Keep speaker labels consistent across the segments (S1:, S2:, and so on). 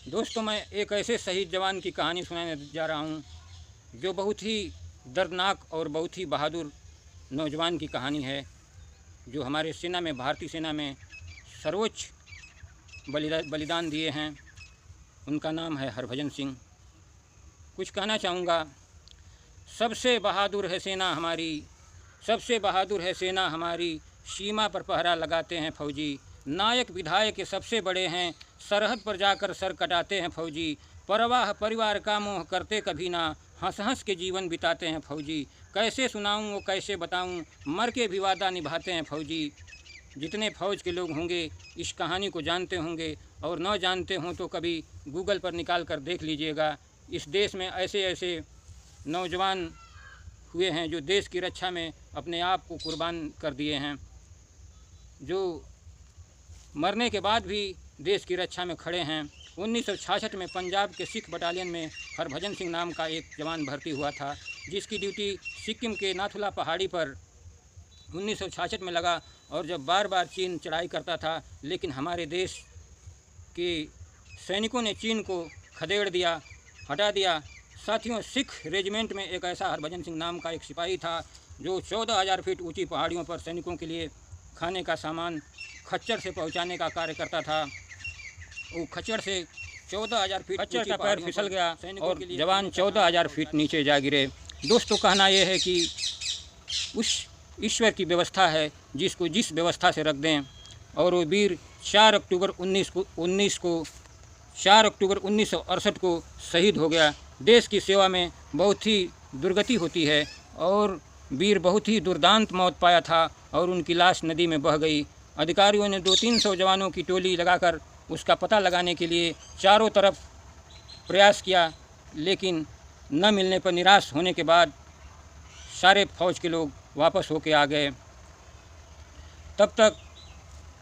S1: दोस्तों, मैं एक ऐसे शहीद जवान की कहानी सुनाने जा रहा हूँ जो बहुत ही दर्दनाक और बहुत ही बहादुर नौजवान की कहानी है, जो हमारे सेना में, भारतीय सेना में सर्वोच्च बलिदान दिए हैं। उनका नाम है हरभजन सिंह। कुछ कहना चाहूँगा। सबसे बहादुर है सेना हमारी, सबसे बहादुर है सेना हमारी, सीमा पर पहरा लगाते हैं फौजी। नायक विधायक के सबसे बड़े हैं, सरहद पर जाकर सर कटाते हैं फौजी। परवाह परिवार का मोह करते कभी ना, हंस हंस के जीवन बिताते हैं फौजी। कैसे सुनाऊं वो कैसे बताऊं, मर के भी वादा निभाते हैं फौजी। जितने फौज के लोग होंगे इस कहानी को जानते होंगे, और न जानते हों तो कभी गूगल पर निकाल कर देख लीजिएगा। इस देश में ऐसे ऐसे नौजवान हुए हैं जो देश की रक्षा में अपने आप को कुर्बान कर दिए हैं, जो मरने के बाद भी देश की रक्षा में खड़े हैं। 1966 में पंजाब के सिख बटालियन में हरभजन सिंह नाम का एक जवान भर्ती हुआ था, जिसकी ड्यूटी सिक्किम के नाथुला पहाड़ी पर 1966 में लगा। और जब बार बार चीन चढ़ाई करता था, लेकिन हमारे देश के सैनिकों ने चीन को खदेड़ दिया, हटा दिया। साथियों, सिख रेजिमेंट में एक ऐसा हरभजन सिंह नाम का एक सिपाही था जो 14,000 फीट ऊंची पहाड़ियों पर सैनिकों के लिए खाने का सामान खच्चर से पहुंचाने का कार्य करता था। वो खच्चर से 14,000 फीट खच्चर का पैर फिसल गया और जवान 14,000 फीट नीचे जा गिरे। दोस्तों, कहना यह है कि उस ईश्वर की व्यवस्था है जिसको जिस व्यवस्था से रख दें। और वो वीर 4 अक्टूबर 1968 को शहीद हो गया। देश की सेवा में बहुत ही दुर्गति होती है और वीर बहुत ही दुर्दांत मौत पाया था और उनकी लाश नदी में बह गई। अधिकारियों ने 200-300 जवानों की टोली लगाकर उसका पता लगाने के लिए चारों तरफ प्रयास किया, लेकिन न मिलने पर निराश होने के बाद सारे फौज के लोग वापस होके आ गए। तब तक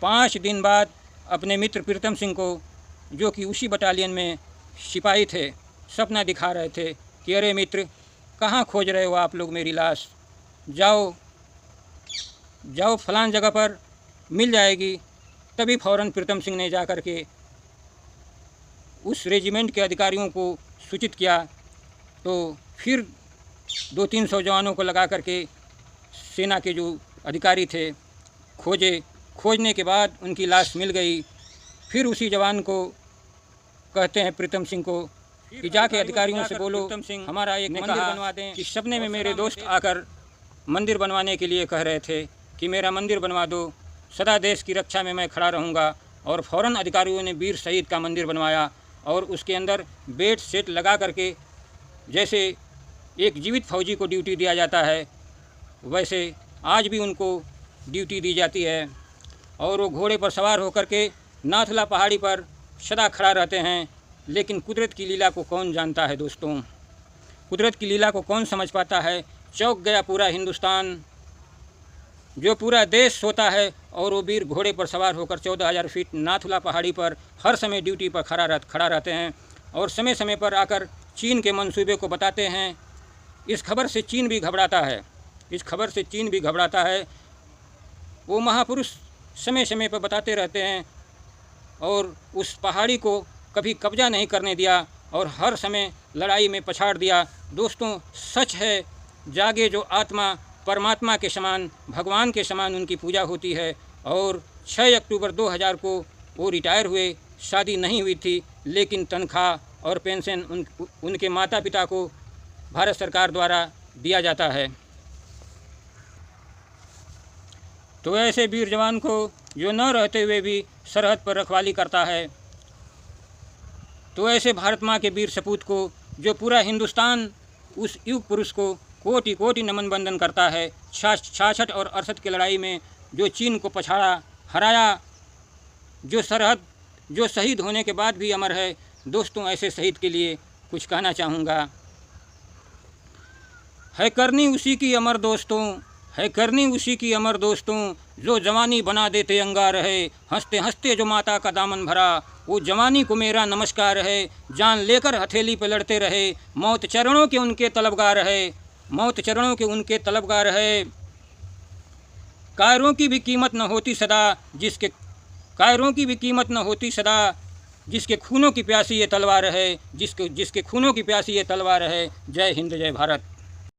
S1: 5 दिन बाद अपने मित्र प्रीतम सिंह को, जो कि उसी बटालियन में सिपाही थे, सपना दिखा रहे थे कि अरे मित्र, कहाँ खोज रहे हो आप लोग मेरी लाश, जाओ जाओ फलान जगह पर मिल जाएगी। तभी फ़ौरन प्रीतम सिंह ने जा कर के उस रेजिमेंट के अधिकारियों को सूचित किया, तो फिर 200-300 जवानों को लगा करके सेना के जो अधिकारी थे खोजने के बाद उनकी लाश मिल गई। फिर उसी जवान को कहते हैं प्रीतम सिंह को कि जाके अधिकारियों से बोलो प्रीतम सिंह हमारा एक मंदिर बनवा दें। कि सपने में मेरे दोस्त आकर मंदिर बनवाने के लिए कह रहे थे कि मेरा मंदिर बनवा दो, सदा देश की रक्षा में मैं खड़ा रहूँगा। और फ़ौरन अधिकारियों ने वीर शहीद का मंदिर बनवाया और उसके अंदर बेड सेट लगा करके, जैसे एक जीवित फौजी को ड्यूटी दिया जाता है वैसे आज भी उनको ड्यूटी दी जाती है। और वो घोड़े पर सवार होकर के नाथुला पहाड़ी पर सदा खड़ा रहते हैं। लेकिन कुदरत की लीला को कौन जानता है दोस्तों, कुदरत की लीला को कौन समझ पाता है। चौंक गया पूरा हिंदुस्तान, जो पूरा देश सोता है, और वो वीर घोड़े पर सवार होकर 14,000 फीट नाथुला पहाड़ी पर हर समय ड्यूटी पर खड़ा रहते हैं और समय समय पर आकर चीन के मंसूबे को बताते हैं। इस खबर से चीन भी घबराता है, इस खबर से चीन भी घबराता है। वो महापुरुष समय समय पर बताते रहते हैं और उस पहाड़ी को कभी कब्जा नहीं करने दिया और हर समय लड़ाई में पछाड़ दिया। दोस्तों, सच है, जागे जो आत्मा परमात्मा के समान, भगवान के समान उनकी पूजा होती है। और 6 अक्टूबर 2000 को वो रिटायर हुए। शादी नहीं हुई थी, लेकिन तनख्वाह और पेंशन उनके माता पिता को भारत सरकार द्वारा दिया जाता है। तो ऐसे वीर जवान को जो न रहते हुए भी सरहद पर रखवाली करता है, तो ऐसे भारत माँ के वीर सपूत को, जो पूरा हिंदुस्तान उस युग पुरुष को कोटि कोटि नमन बंदन करता है। 66 और 68 की लड़ाई में जो चीन को पछाड़ा, हराया, जो सरहद, जो शहीद होने के बाद भी अमर है। दोस्तों, ऐसे शहीद के लिए कुछ कहना चाहूँगा। है करनी उसी की अमर दोस्तों, है करनी उसी की अमर दोस्तों, जो जवानी बना देते अंगार है। हंसते हंसते जो माता का दामन भरा, वो जवानी को मेरा नमस्कार है। जान लेकर हथेली पे लड़ते रहे, मौत चरणों के उनके तलबगार है, मौत चरणों के उनके तलबगार है। कायरों की भी कीमत न होती सदा, जिसके कायरों की भी कीमत न होती सदा, जिसके खूनों की प्यासी ये तलवार है, जिसके खूनों की प्यासी ये तलवार है। जय हिंद जय भारत।